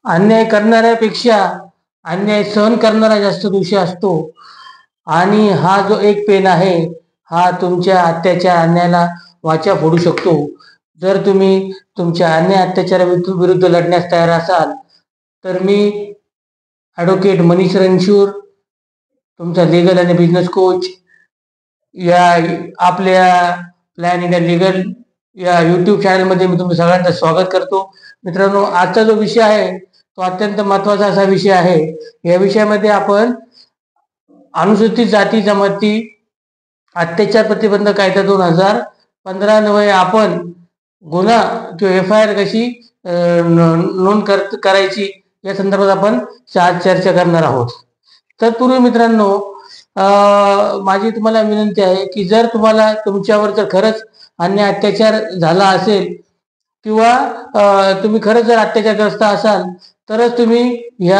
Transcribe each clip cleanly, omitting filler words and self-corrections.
अन्याय करणाऱ्यापेक्षा अन्याय सहन करणारा जास्त दोषी असतो। आणि हा जो एक पेन आहे हा तुमच्या अत्याचार अन्यायाला वाचा फोडू शकतो। जर तुम्ही तुमच्या अन्याय अत्याचाराविरुद्ध लढण्यास तयार असाल तर मी ॲडव्होकेट मनीष रणशूर, तुमचा लीगल आणि बिझनेस कोच, या आपल्या प्लॅन इंडिया लीगल या यूट्यूब चॅनलमध्ये मी तुमचं सगळ्यांचं स्वागत करतो। मित्रांनो, आजचा जो विषय आहे तो अत्यंत महत्त्वाचा असा विषय आहे। या विषयामध्ये आपण अनुसूचित जाती जमाती अत्याचार प्रतिबंध कायदा 2015 अन्वये आपण गुन्हा किंवा FIR कशी नोंद करायची या संदर्भात आपण आज चर्चा करणार आहोत। तत्पूर्वी मित्रांनो, माझी तुम्हाला विनंती आहे की जर तुम्हाला तुमच्यावर जर खरंच अन्याय अत्याचार झाला असेल किंवा तुम्ही खरंच जर अत्याचारग्रस्त असाल तरच तुम्ही ह्या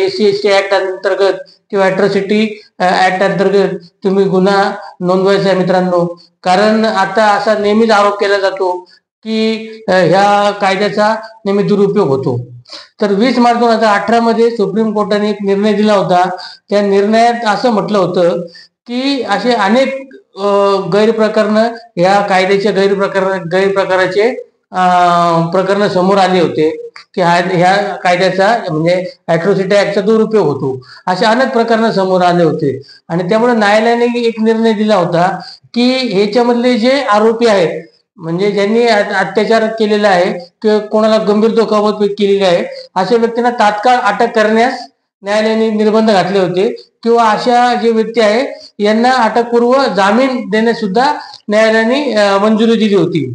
SC/ST ऍक्ट अंतर्गत किंवा ॲट्रॉसिटी ऍक्ट अंतर्गत तुम्ही गुन्हा नोंदवायचा आहे मित्रांनो। कारण आता असा नेहमीच आरोप केला जातो की ह्या कायद्याचा नेहमी दुरुपयोग होतो। तर 20 मार्च 2018 मध्ये सुप्रीम कोर्टाने एक निर्णय दिला होता। त्या निर्णयात असं म्हटलं होतं की असे अनेक गैरप्रकरण या कायद्याच्या गैरप्रकाराचे प्रकरण समोर आले होते की ह्या कायद्याचा म्हणजे ॲट्रॉसिटी ऍक्टचा दुरुपयोग होतो। असे अनेक प्रकरण समोर आले होते आणि त्यामुळे न्यायालयाने एक निर्णय दिला होता की ह्याच्यामधले जे आरोपी आहेत म्हणजे ज्यांनी अत्याचार केलेला आहे किंवा कोणाला गंभीर दुखापत केलेली आहे अशा व्यक्तींना तात्काळ अटक करण्यास न्यायालयाने निर्बंध घातले होते किंवा अशा जे व्यक्ती आहे यांना अटकपूर्व जामीन देण्यास सुद्धा न्यायालयाने मंजुरी दिली होती।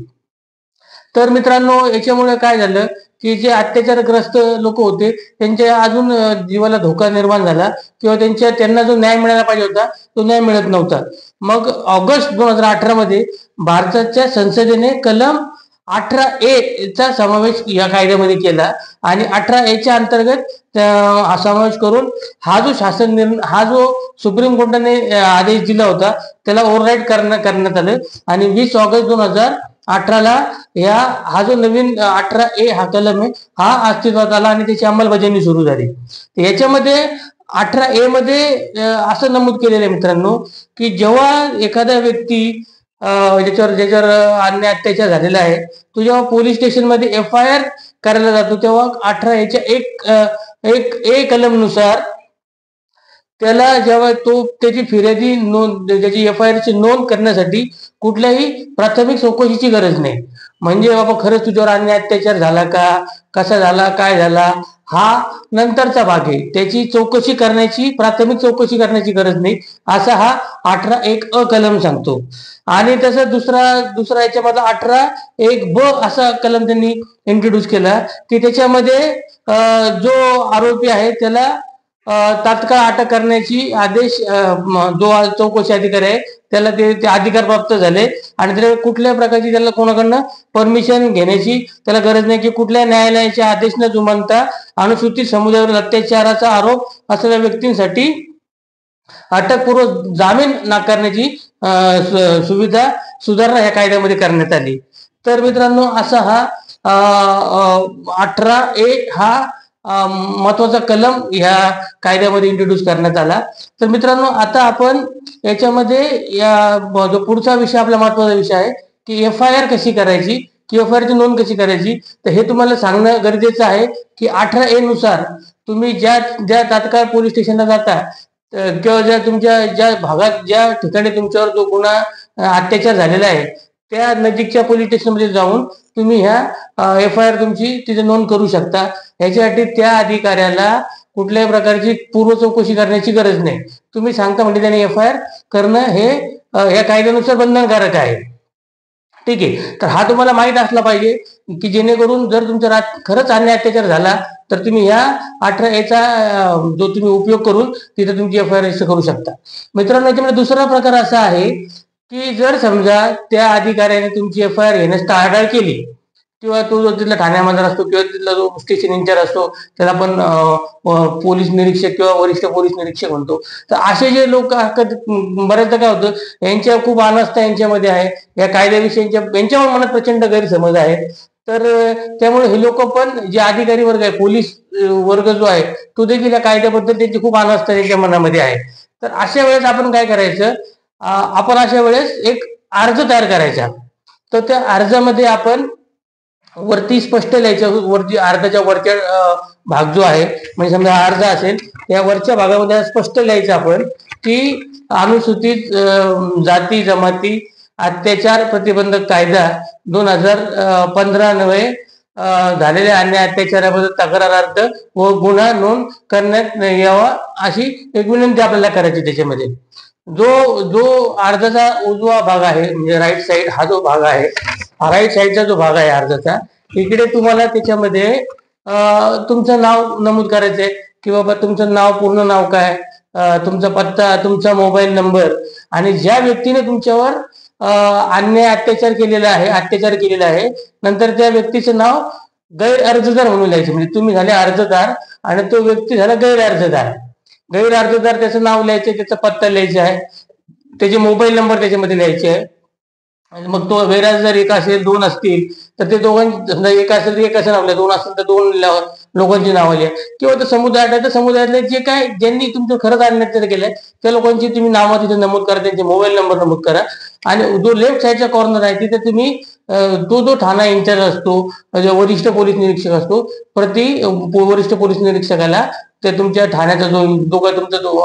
तर मित्रांनो, याच्यामुळे काय झालं की जे अत्याचारग्रस्त लोक होते त्यांच्या अजून जीवाला धोका निर्माण झाला किंवा त्यांना जो न्याय मिळायला पाहिजे होता तो न्याय मिळत नव्हता। मग ऑगस्ट 2018 मध्ये भारताच्या संसदेने कलम 18A चा समावेश या कायद्यामध्ये केला आणि 18A च्या अंतर्गत समावेश करून हा जो सुप्रीम कोर्टाने आदेश दिला होता त्याला ओव्हरराईड करण्यात आलं आणि 20 ऑगस्ट 2018ला हा जो नवीन 18A हा कलम आहे हा अस्तित्वात आला आणि त्याची अंमलबजावणी सुरू झाली। याच्यामध्ये 18A मध्ये असं नमूद केलेलं आहे मित्रांनो की जेव्हा एखादा व्यक्ती ज्याच्यावर अन्याय अत्याचार झालेला आहे तो जेव्हा पोलीस स्टेशन मध्ये FIR करायला जातो तेव्हा 18A च्या एक कलम नुसार त्याला जेव्हा त्याची फिर्यादी त्याची FIR ची नोंद करण्यासाठी कुठल्याही प्राथमिक चौकशीची गरज नाही। म्हणजे बाबा खरंच तुझ्यावर अन्याय अत्याचार झाला का, कसा झाला, काय झाला, हा नंतरचा भाग आहे। त्याची प्राथमिक चौकशी करण्याची गरज नाही असा हा 18(1)(अ) कलम सांगतो। आणि तसं दुसरा याच्यामध्ये 18(1)(ब) असा कलम त्यांनी इंट्रोड्यूस केला की त्याच्यामध्ये जो आरोपी आहे त्याला तात्काळ अटक करण्याची आदेश जो चौकशी अधिकारी आहे त्याला ते अधिकार प्राप्त झाले आणि त्याला कुठल्या प्रकारची त्याला कोणाकडनं परमिशन घेण्याची त्याला गरज नाही की कुठल्या न्यायालयाचे आदेश न जुमानता अनुसूचित समुदायावरील अत्याचाराचा आरोप असलेल्या व्यक्तींसाठी अटकपूर्व जामीन नाकारण्याची सुधारणा ह्या कायद्यामध्ये करण्यात आली। तर मित्रांनो, असा हा 18A हा महत्वाचा कलम ह्या कायद्यामध्ये इंट्रोड्यूस करण्यात आला। तर मित्रांनो, आता आपण याच्यामध्ये जो पुढचा विषय आपला महत्वाचा विषय आहे की FIR कशी करायची किंवा FIR ची नोंद कशी करायची, तर हे तुम्हाला सांगणं गरजेचं आहे की 18A नुसार तुम्ही ज्या तात्काळ पोलीस स्टेशनला जाता किंवा ज्या भागात ज्या ठिकाणी तुमच्यावर जो गुन्हा अत्याचार झालेला आहे त्या नजीकच्या पोलीस स्टेशनमध्ये जाऊन तुम्ही ह्या FIR तुमची तिथे नोंद करू शकता। याच्यासाठी त्या अधिकाऱ्याला कुठल्याही प्रकारची पूर्व चौकशी करण्याची गरज नाही। तुम्ही सांगता म्हणजे त्याने FIR करणं हे या कायद्यानुसार बंधनकारक आहे। ठीक आहे, तर हा तुम्हाला माहित असला पाहिजे की जेणेकरून जर तुमच्या खरंच अन्याय अत्याचार झाला तर तुम्ही ह्या 18A चा जो तुम्ही उपयोग करून तिथे तुमची FIR रजिस्टर करू शकता। मित्रांनो, याच्यामध्ये दुसरा प्रकार असा आहे की जर समजा त्या अधिकाऱ्याने तुमची FIR घेण्यास टाळाटाळ केली किंवा तो जो तिथला ठाण्यामध्ये असतो किंवा तिथला जो स्टेशन इंचार्ज असतो त्याला आपण पोलीस निरीक्षक किंवा वरिष्ठ पोलीस निरीक्षक म्हणतो, तर असे जे लोक बऱ्याचदा काय होतं यांच्या खूप अनास्था यांच्यामध्ये आहे या कायद्याविषयी, यांच्या मनात प्रचंड गैरसमज आहे तर त्यामुळे हे लोक पण जे अधिकारी वर्ग आहे, पोलीस वर्ग जो आहे, तो देखील या कायद्याबद्दल त्यांची खूप अनास्था त्यांच्या मनामध्ये आहे. तर अशा वेळेस आपण काय करायचं, आपण अशा वेळेस एक अर्ज तयार करायचा. तर त्या अर्जामध्ये आपण वरती स्पष्ट लिहायचं, वरती अर्जाच्या वरच्या भाग जो आहे, म्हणजे समजा अर्ज असेल त्या वरच्या भागामध्ये स्पष्ट लिहायचं आपण की अनुसूचित जाती जमाती अत्याचार प्रतिबंधक कायदा 2015 अन्वये झालेल्या अन्य अत्याचाराबद्दल तक्रारार्थ व गुन्हा नोंद करण्यात यावा अशी एक विनंती आपल्याला करायची. त्याच्यामध्ये जो जो अर्जाचा उजवा भाग आहे, म्हणजे राईट साईड हा जो भाग आहे, राईट साईडचा जो भाग आहे अर्जाचा, इकडे तुम्हाला त्याच्यामध्ये तुमचं नाव नमूद करायचंय की बाबा तुमचं नाव, पूर्ण नाव काय, तुमचा पत्ता, तुमचा मोबाईल नंबर, आणि ज्या व्यक्तीने तुमच्यावर अन्याय अत्याचार केलेला आहे नंतर त्या व्यक्तीचं नाव गैर अर्जदार म्हणून लिहायचं. म्हणजे तुम्ही झाले अर्जदार आणि तो व्यक्ती झाला गैर अर्जदार. त्याचं नाव लिहायचं, त्याचा पत्ता लिहायचा आहे, त्याचे मोबाईल नंबर त्याच्यामध्ये लिहायचे आहे. आणि मग तो गैरहजर जर एक असेल, दोन असतील तर ते दोघांची, एक असेल तर एक असं नाव लिहा, दोन असेल तर दोन लोकांची नावं लिहा. किंवा तो समुदाय आहे तर समुदायातले जे काय ज्यांनी तुमचं खरंच अन्याय केलंय त्या लोकांची तुम्ही नावं तिथे नमूद करा, त्यांचे मोबाईल नंबर नमूद करा. आणि जो लेफ्ट साईडचा कॉर्नर आहे तिथे तुम्ही जो ठाणा इंचार्ज असतो, वरिष्ठ पोलीस निरीक्षक असतो, वरिष्ठ पोलीस निरीक्षकाला ते तुमच्या ठाण्याचा जो काय तुमचा जो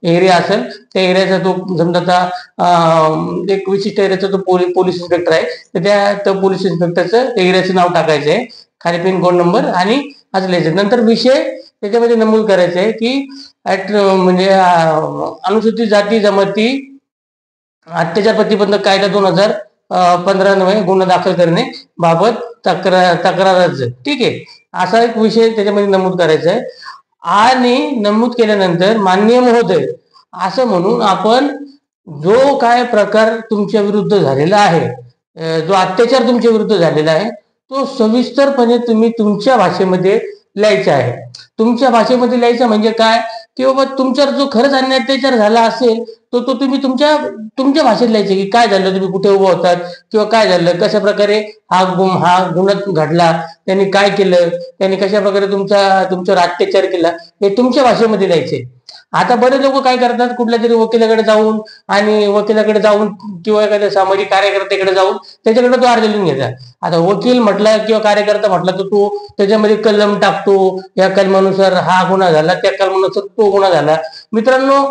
एरिया असेल त्या एरियाचा तो, समजा आता एक विशिष्ट एरियाचा जो पोलीस इन्स्पेक्टर आहे तर त्या पोलीस इन्स्पेक्टरचं एरियाचं नाव टाकायचं आहे, खाली पिन कोड नंबर आणि असं लिहायचं. नंतर विषय त्याच्यामध्ये नमूद करायचं आहे की म्हणजे अनुसूचित जाती जमाती अत्याचार प्रतिबंधक कायदा 2015 अन्वये गुन्हा दाखल करणे बाबत तक्रार अर्ज. ठीक आहे, असा एक विषय त्याच्यामध्ये नमूद करायचा आहे. आणि नमूद केल्यानंतर माननीय महोदय असं म्हणून आपण जो काय प्रकार तुमच्या विरुद्ध झालेला आहे, जो अत्याचार तुमच्या विरुद्ध झालेला आहे, तो सविस्तरपणे तुम्ही तुमच्या भाषेमध्ये लिहायचा आहे. तुमच्या भाषेमध्ये लिहायचं म्हणजे काय की बाबा तुमच्यावर जो खरंच अन्याय अत्याचार झाला असेल तो तुम्ही तुमच्या भाषेत लिहायचे की काय झालं, तुम्ही कुठे उभं होतात किंवा काय झालं, कशा प्रकारे हा गुन्हा घडला, त्यांनी काय केलं, त्यांनी कशा प्रकारे तुमच्यावर अत्याचार केला, हे तुमच्या भाषेमध्ये लिहायचे. आता बरेच लोक काय करतात, कुठल्या तरी वकिलाकडे जाऊन किंवा एखाद्या सामाजिक कार्यकर्त्याकडे जाऊन त्याच्याकडे तो अर्ज लिहून घ्यायचा. आता वकील म्हटला किंवा कार्यकर्ता म्हटला तर तो त्याच्यामध्ये कलम टाकतो, या कलमानुसार हा गुन्हा झाला, त्या कलमानुसार तो गुन्हा झाला. मित्रांनो,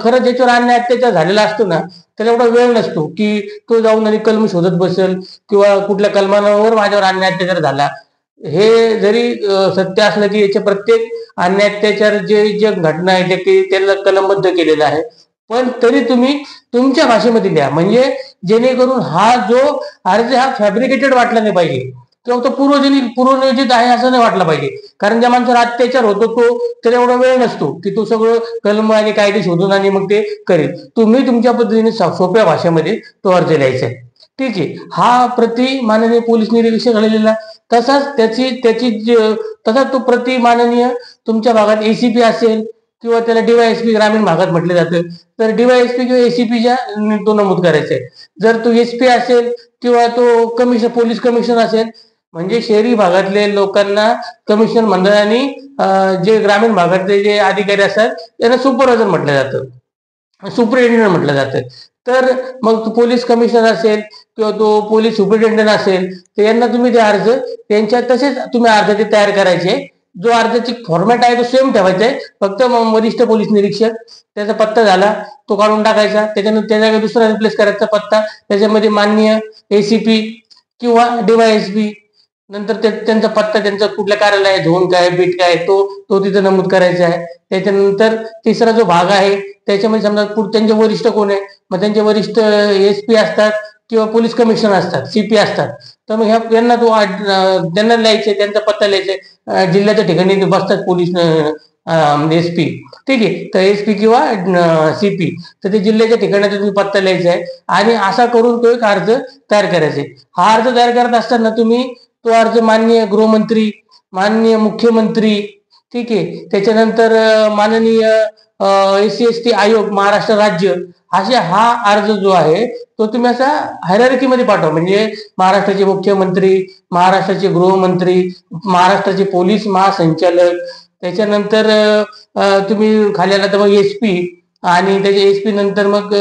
खरं ज्याच्यावर अन्याय अत्याचार झालेला असतो ना त्याला एवढा वेळ नसतो की तो जाऊन आणि कलम शोधत बसेल किंवा कुठल्या कलमांवर माझ्यावर अन्याय अत्याचार झाला. हे जरी सत्य असलं की याचे प्रत्येक अन्याय अत्याचार जे घटना आहे ते त्याला कलमबद्ध केलेलं आहे, पण तरी तुम्ही तुमच्या भाषेमध्ये लिहा, म्हणजे जेणेकरून हा जो अर्ज हा फॅब्रिकेटेड वाटला नाही पाहिजे किंवा तो पूर्वनियोजित आहे असं नाही वाटलं पाहिजे. कारण ज्या माणसाला अत्याचार होतो त्याला एवढा वेळ नसतो की तो सगळं कलम आणि कायदे शोधून आणि मग ते करेल. तुम्ही तुमच्या पद्धतीने सोप्या भाषेमध्ये तो अर्ज लिहायचा आहे. ठीक आहे, हा प्रति माननीय पोलीस निरीक्षक लिहिलेला, तसाच तसाच तो प्रति माननीय तुमच्या भागात एसीपी असेल किंवा त्याला डीवायएसपी ग्रामीण भागात म्हटलं जातं तर डीवायएसपी किंवा एसीपीच्या तो नमूद करायचा आहे. जर तो एसपी असेल किंवा तो पोलीस कमिशनर असेल, म्हणजे शहरी भागातले लोकांना कमिशनर मंडळाने जे ग्रामीण भागातले जे अधिकारी असतात त्यांना सुपरवायझर म्हटलं जातं, सुपरिटेंडंट म्हटलं जातं. तर मग पोलीस कमिशनर असेल किंवा तो पोलीस सुपरिटेंडंट असेल तर यांना तुम्ही ते अर्ज त्यांच्या तसेच तुम्ही अर्ज ते तयार करायचे. जो अर्जाची फॉर्मॅट आहे तो सेम ठेवायचा आहे, फक्त वरिष्ठ पोलीस निरीक्षक त्याचा पत्ता झाला तो काढून टाकायचा, त्याच्यानंतर त्या जागी दुसरा रिप्लेस करायचा पत्ता, त्याच्यामध्ये माननीय एसीपी किंवा डीवायएसपी, नंतर त्यांचा पत्ता, त्यांचा कुठल्या कार्यालय झोन काय बीट काय तो तिथे नमूद करायचा आहे. त्याच्यानंतर तिसरा जो भाग आहे त्याच्यामध्ये समजा त्यांचे वरिष्ठ कोण आहे, मग त्यांचे वरिष्ठ एसपी असतात किंवा पोलीस कमिशनर असतात, सीपी असतात, तर मग यांना त्यांना लिहायचे, त्यांचा पत्ता लिहायचे, जिल्ह्याच्या ठिकाणी बसतात पोलीस एसपी. ठीक आहे, तर एसपी किंवा सीपी तर ते जिल्ह्याच्या ठिकाणी तुम्ही पत्ता लिहायचा आहे आणि असा करून तो एक अर्ज तयार करायचा आहे. हा अर्ज तयार करत असताना तुम्ही तो अर्ज माननीय गृहमंत्री, माननीय मुख्यमंत्री ठीक आहे. त्याच्यानंतर माननीय SC ST आयोग महाराष्ट्र राज्य हा अर्ज जो आहे तो तुम्ही असा हायरार्कीमध्ये पाठवा. म्हणजे महाराष्ट्राचे मुख्यमंत्री, महाराष्ट्राचे गृहमंत्री, महाराष्ट्राचे पोलीस महासंचालक, त्याच्यानंतर तुम्ही खाली आला तर मग SP, आणि त्याच्या SP नंतर मग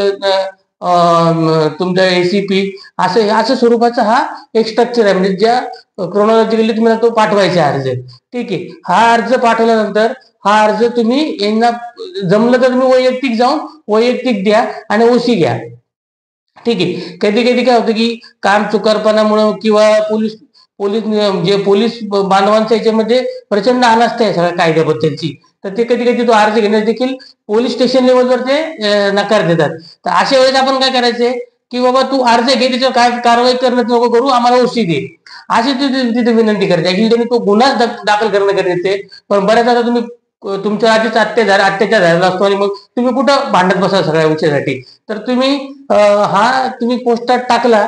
तुमचा ACP, असं असं स्वरूपाचा हा एक स्ट्रक्चर आहे. म्हणजे ज्या क्रोनॉलॉजिकली तुम्हाला तो पाठवायचा अर्ज. ठीक आहे. हा अर्ज पाठवल्यानंतर हा अर्ज तुम्ही यांना जमलं तर तुम्ही वैयक्तिक जाऊन वैयक्तिक द्या आणि OC घ्या. ठीक आहे. कधी कधी काय होतं की काम चुकारपणामुळे किंवा पोलीस पोलीस जे पोलीस बांधवांच्या याच्यामध्ये प्रचंड अनास्था आहे सगळ्या कायद्याबद्दलची, तर ते कधी कधी तो अर्ज घेण्यास देखील पोलीस स्टेशन लेवलवर ते नकार देतात. तर अशा वेळेस आपण काय करायचंय की बाबा तू अर्ज घे, त्याच्यावर काय कारवाई करणं नको करू, आम्हाला OC दे, अशी तिथे विनंती करायची. ऍक्च्युली त्यांनी तो गुन्हाच दाखल करणं गरजेचं आहे. पण बऱ्याच आता तुम्ही तुमच्या आधीच अत्याचार झालेला असतो आणि मग तुम्ही कुठं भांडत बसा सगळ्या विषयासाठी. तर तुम्ही पोस्टात टाकला,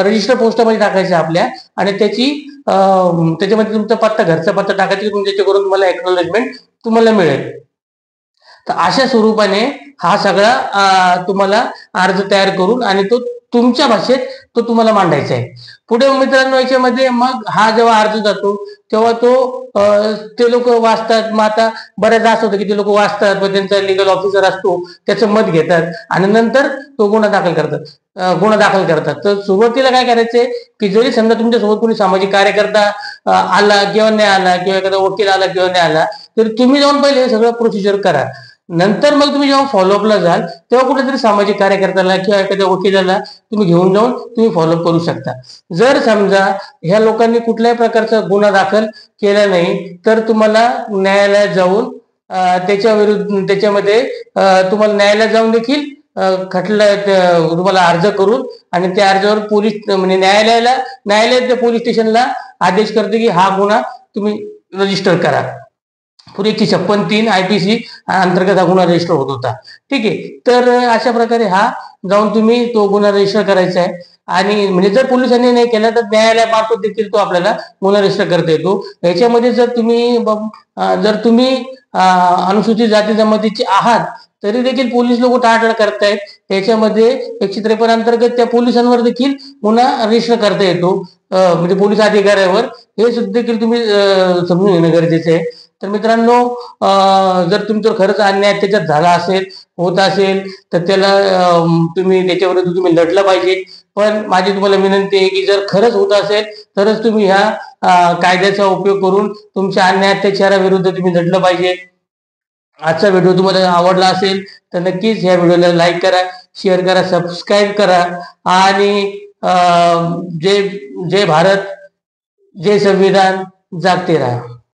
रजिस्टर पोस्टामध्ये टाकायचं आपल्या, आणि त्याच्यामध्ये तुमचा पत्ता, घरचा पत्ता टाकायचा, त्याच्याकडून तुम्हाला एक्नॉलेजमेंट तुम्हाला मिळेल. तर अशा स्वरूपाने हा सगळा तुम्हाला अर्ज तयार करून आणि तो तुमच्या भाषेत तो तुम्हाला मांडायचा आहे. पुढे मित्रांनो याच्यामध्ये मग हा जेव्हा अर्ज जातो तेव्हा ते लोक वाचतात. मग आता बऱ्याच असं होतं की ते लोक वाचतात, मग त्यांचा लिगल ऑफिसर असतो त्याचं मत घेतात आणि नंतर तो गुन्हा दाखल करतात. तर सुरुवातीला काय करायचंय की जरी समजा तुमच्यासोबत कोणी सामाजिक कार्यकर्ता आला किंवा नाही आला, किंवा एखादा वकील आला किंवा नाही आला, तर तुम्ही जाऊन पहिले हे सगळं प्रोसिजर करा. नंतर मग तुम्ही जेव्हा फॉलोअपला जाल तेव्हा कुठेतरी सामाजिक कार्यकर्त्याला किंवा एखाद्या वकिलाला तुम्ही घेऊन जाऊन तुम्ही फॉलोअप करू शकता. जर समजा ह्या लोकांनी कुठल्याही प्रकारचा गुन्हा दाखल केला नाही तर तुम्हाला न्यायालयात जाऊन त्याच्यामध्ये तुम्हाला न्यायालयात जाऊन देखील खटला तुम्हाला अर्ज करून, आणि त्या अर्जावर म्हणजे न्यायालय त्या पोलीस स्टेशनला आदेश करते की हा गुन्हा तुम्ही रजिस्टर करा. पूर्वी 156(3) IPC अंतर्गत हा गुन्हा रजिस्टर होत होता. ठीक आहे. तर अशा प्रकारे हा जाऊन तुम्ही तो गुन्हा रजिस्टर करायचा आहे. आणि म्हणजे जर पोलिसांनी नाही केला तर न्यायालयामार्फत देखील तो आपल्याला गुन्हा रजिस्टर करता येतो. याच्यामध्ये जर तुम्ही अनुसूचित जाती जमातीचे आहात तरी देखील पोलीस लोक टाळाटाळ करतायत. याच्यामध्ये 153 अंतर्गत त्या पोलिसांवर देखील गुन्हा रजिस्टर करता येतो, म्हणजे पोलीस अधिकाऱ्यावर. हे सुद्धा देखील तुम्ही समजून घेणं गरजेचं आहे. तर मित्रांनो, जर तुमच्यावर खरंच अन्याय अत्याचार झाला होत असेल तर त्याला तुम्ही त्याच्याविरुद्ध तुम्ही लढलं पाहिजे. पण माझी तुम्हाला विनंती आहे की जर खरंच होत असेल तरच तुम्ही ह्या कायद्याचा उपयोग करून तुमच्या अन्याय अत्याचाराविरुद्ध तुम्ही लढलं पाहिजे. आजचा व्हिडिओ तुम्हाला आवडला असेल तर नक्कीच ह्या व्हिडिओला लाईक करा, शेअर करा, सबस्क्राईब करा, आणि जय भारत, जय संविधान, जागते राहा.